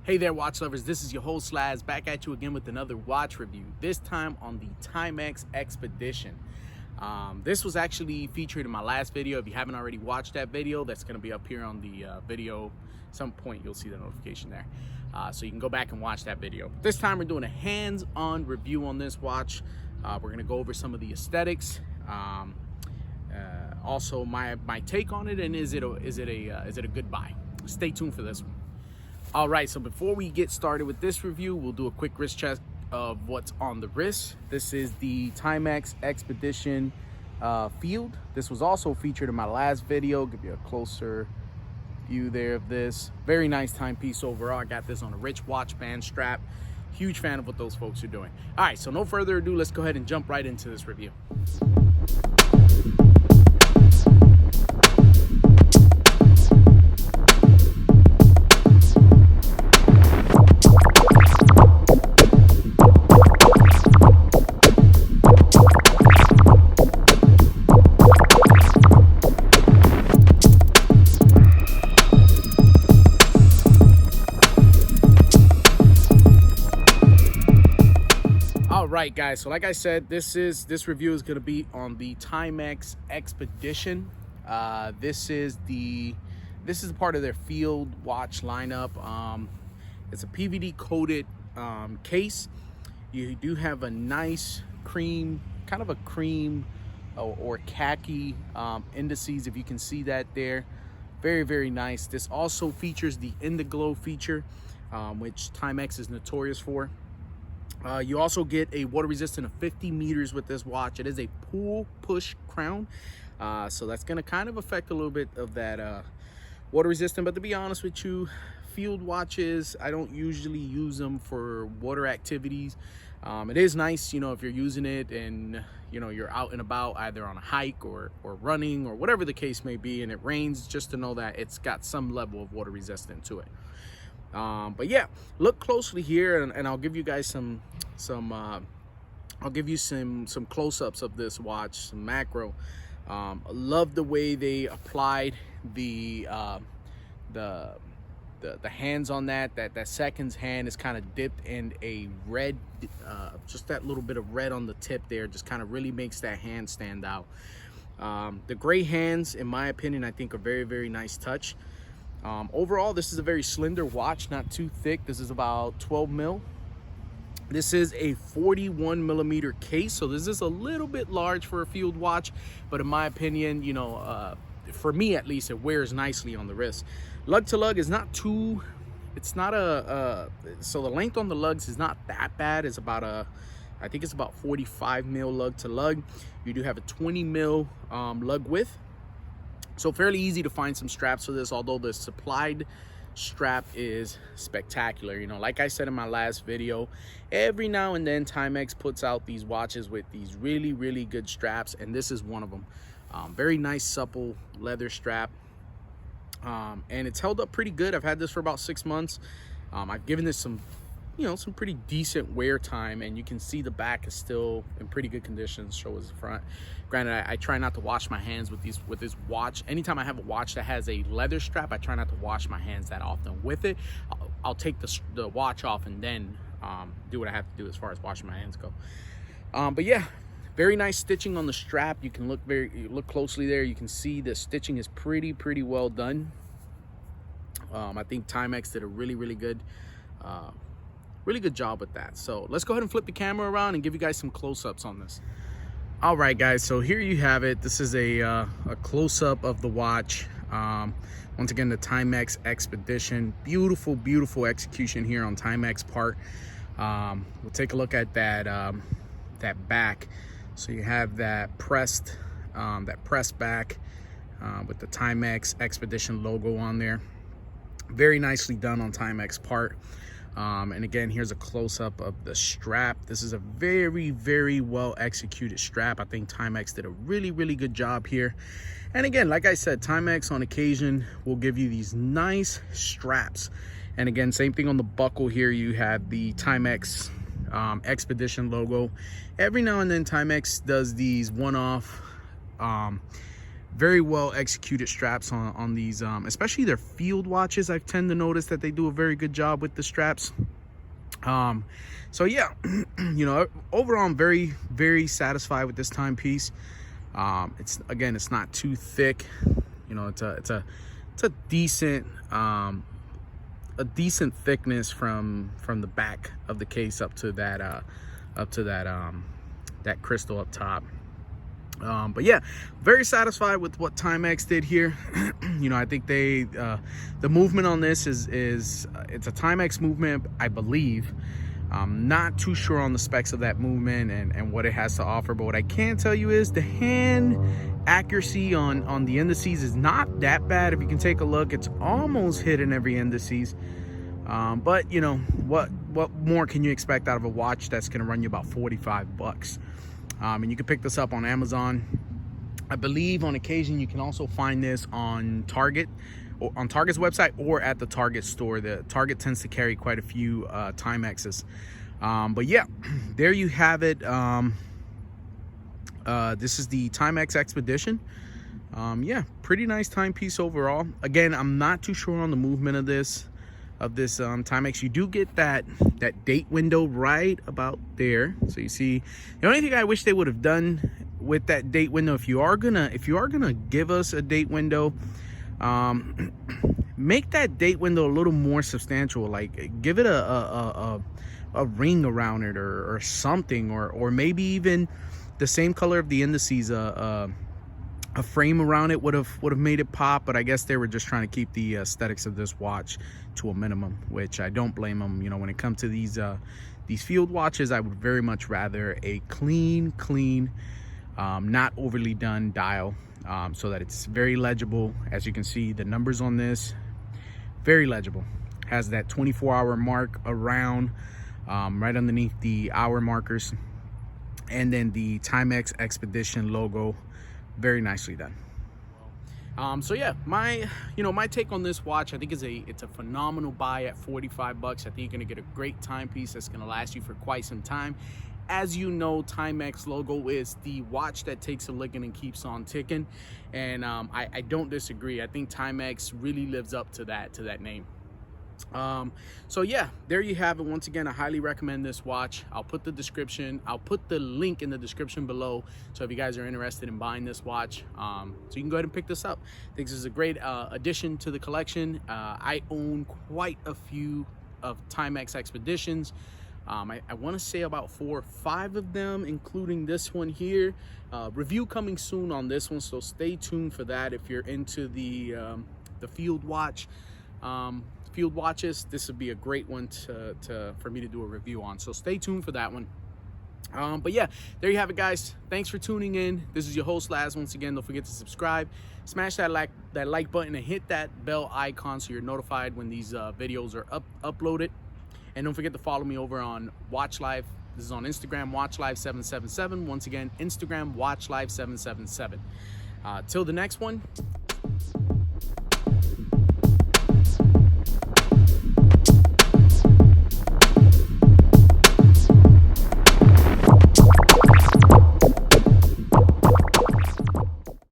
Hey there, watch lovers. This is your host Slaz back at you again with another watch review, this time on the Timex Expedition. This was actually featured in my last video. If you haven't already watched that video, that's going to be up here on the video. Some point you'll see the notification there, so you can go back and watch that video. This time we're doing a hands-on review on this watch. We're going to go over some of the aesthetics, also my take on it, and is it a good buy? Stay tuned for this one. All right, so before we get started with this review, we'll do a quick wrist check of what's on the wrist. This is the Timex Expedition Field. This was also featured in my last video. Give you a closer view there of this. Very nice timepiece overall. I got this on a rich watch band strap. Huge fan of what those folks are doing. All right, so no further ado, let's go ahead and jump right into this review. Right, guys, so like I said, this review is going to be on the Timex Expedition. This is part of their field watch lineup. It's a PVD coated case. You do have a nice cream, kind of a cream or khaki indices, if you can see that there. Very nice. This also features the In the Glow feature, which Timex is notorious for. You also get a water resistant of 50 meters with this watch. It is a pull push crown, so that's going to kind of affect a little bit of that water resistant. But to be honest with you, field watches, I don't usually use them for water activities. It is nice, you know, if you're using it and you know you're out and about, either on a hike or running or whatever the case may be, and it rains, just to know that it's got some level of water resistant to it. But yeah, look closely here, and I'll give you guys some close-ups of this watch, some macro. Love the way they applied the hands on that seconds hand is kind of dipped in a red, just that little bit of red on the tip there just kind of really makes that hand stand out. The gray hands, in my opinion, I think are very nice touch. Overall, this is a very slender watch, not too thick. This is about 12 mil. This is a 41 millimeter case, so this is a little bit large for a field watch, but in my opinion, you know, for me at least, it wears nicely on the wrist. Lug to lug is not too, it's not so the length on the lugs is not that bad. It's about I think it's about 45 mil lug to lug. You do have a 20 mil lug width. So fairly easy to find some straps for this, although the supplied strap is spectacular. You know, like I said in my last video, every now and then Timex puts out these watches with these really good straps, and this is one of them. Very nice supple leather strap, and it's held up pretty good. I've had this for about 6 months. I've given this some, you know, some pretty decent wear time, and you can see the back is still in pretty good condition. So is the front. Granted, I try not to wash my hands with this watch. Anytime I have a watch that has a leather strap, I try not to wash my hands that often with it. I'll take the watch off and then do what I have to do as far as washing my hands go. But yeah, very nice stitching on the strap. You can look closely there. You can see the stitching is pretty well done. I think Timex did a really good job with that. So let's go ahead and flip the camera around and give you guys some close-ups on this. All right, guys, so here you have it. This is a close-up of the watch. Once again, the Timex Expedition. Beautiful execution here on Timex part. We'll take a look at that back. So you have that pressed back with the Timex Expedition logo on there. Very nicely done on Timex part. And again, here's a close-up of the strap. This is a very well executed strap. I think Timex did a really good job here. And again, like I said, Timex on occasion will give you these nice straps. And again, same thing on the buckle here. You have the Timex Expedition logo. Every now and then Timex does these one-off Very well executed straps on these, especially their field watches. I tend to notice that they do a very good job with the straps. So yeah, you know, overall I'm very satisfied with this timepiece. It's not too thick. You know, it's a decent thickness from the back of the case up to that that crystal up top. But yeah, very satisfied with what Timex did here. You know, I think they the movement on this is it's a Timex movement, I believe. I'm not too sure on the specs of that movement and what it has to offer, but what I can tell you is the hand accuracy on the indices is not that bad. If you can take a look, it's almost hitting every indices. But you know, what more can you expect out of a watch that's going to run you about 45 bucks? And you can pick this up on Amazon. I believe on occasion you can also find this on Target, or on Target's website, or at the Target store. The Target tends to carry quite a few Timexes. But yeah, there you have it. This is the Timex Expedition. Yeah, pretty nice timepiece overall. Again, I'm not too sure on the movement of this Timex. You do get that date window right about there. So you see, the only thing I wish they would have done with that date window, if you are gonna give us a date window, make that date window a little more substantial. Like give it a ring around it or something, or maybe even the same color of the indices, a frame around it would have made it pop. But I guess they were just trying to keep the aesthetics of this watch to a minimum, which I don't blame them. You know, when it comes to these field watches, I would very much rather a clean, not overly done dial, so that it's very legible. As you can see, the numbers on this, very legible. Has that 24-hour mark around, right underneath the hour markers, and then the Timex Expedition logo, very nicely done. So yeah, my take on this watch, I think it's a phenomenal buy at 45 bucks. I think you're gonna get a great timepiece that's gonna last you for quite some time. As you know, Timex logo is the watch that takes a licking and keeps on ticking, and I don't disagree. I think Timex really lives up to that name. So yeah, there you have it. Once again, I highly recommend this watch. I'll put the link in the description below, so if you guys are interested in buying this watch, so you can go ahead and pick this up. I think this is a great addition to the collection. I own quite a few of Timex Expeditions. I want to say about 4 or 5 of them, including this one here. Review coming soon on this one, so stay tuned for that. If you're into the field watches, this would be a great one for me to do a review on, so stay tuned for that one. But yeah, there you have it, guys. Thanks for tuning in. This is your host Laz. Once again, don't forget to subscribe, smash that like button, and hit that bell icon so you're notified when these videos are uploaded. And don't forget to follow me over on Watch Live. This is on Instagram, WatchLive777. Once again, Instagram, WatchLive777. Till the next one,